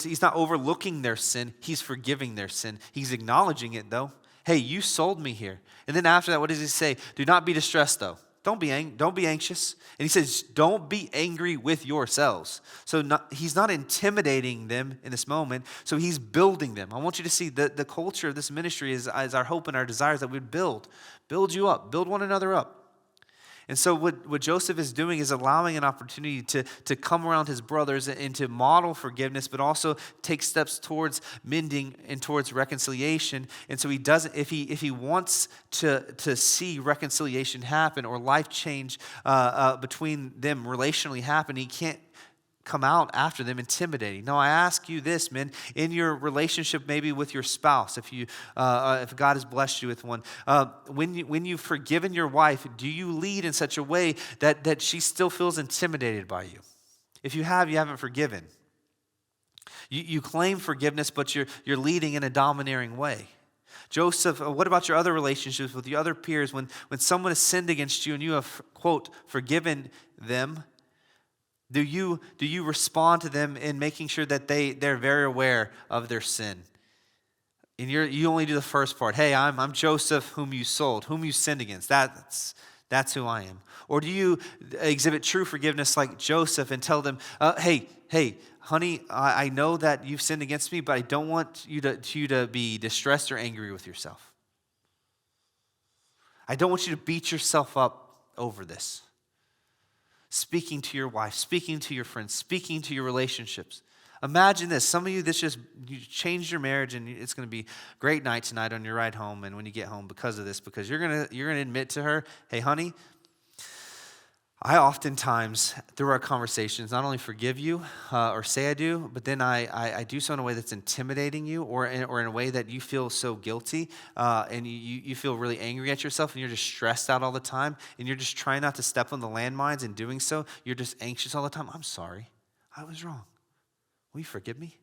He's not overlooking their sin. He's forgiving their sin. He's acknowledging it, though. Hey, you sold me here. And then after that, what does he say? Do not be distressed, though. Don't be anxious. And he says, don't be angry with yourselves. So he's not intimidating them in this moment. So he's building them. I want you to see the culture of this ministry is our hope and our desires that we build you up, build one another up. And so what Joseph is doing is allowing an opportunity to come around his brothers and to model forgiveness, but also take steps towards mending and towards reconciliation. And so he doesn't, if he wants to see reconciliation happen or life change between them relationally happen, he can't come out after them intimidating. Now, I ask you this, men, in your relationship maybe with your spouse, if God has blessed you with one, when you've forgiven your wife, do you lead in such a way that she still feels intimidated by you? If you haven't forgiven. You claim forgiveness, but you're leading in a domineering way. Joseph, what about your other relationships with your other peers? When someone has sinned against you and you have, quote, forgiven them, do you respond to them in making sure that they're very aware of their sin? And you only do the first part. Hey, I'm Joseph, whom you sold, whom you sinned against. That's who I am. Or do you exhibit true forgiveness like Joseph and tell them, hey, honey, I know that you've sinned against me, but I don't want you to be distressed or angry with yourself. I don't want you to beat yourself up over this. Speaking to your wife, speaking to your friends, speaking to your relationships. Imagine this. Some of you, you changed your marriage, and it's going to be a great night tonight on your ride home and when you get home because of this, because you're going to admit to her, hey, honey, I oftentimes, through our conversations, not only forgive you or say I do, but then I do so in a way that's intimidating you or in a way that you feel so guilty and you feel really angry at yourself and you're just stressed out all the time and you're just trying not to step on the landmines and doing so. You're just anxious all the time. I'm sorry. I was wrong. Will you forgive me?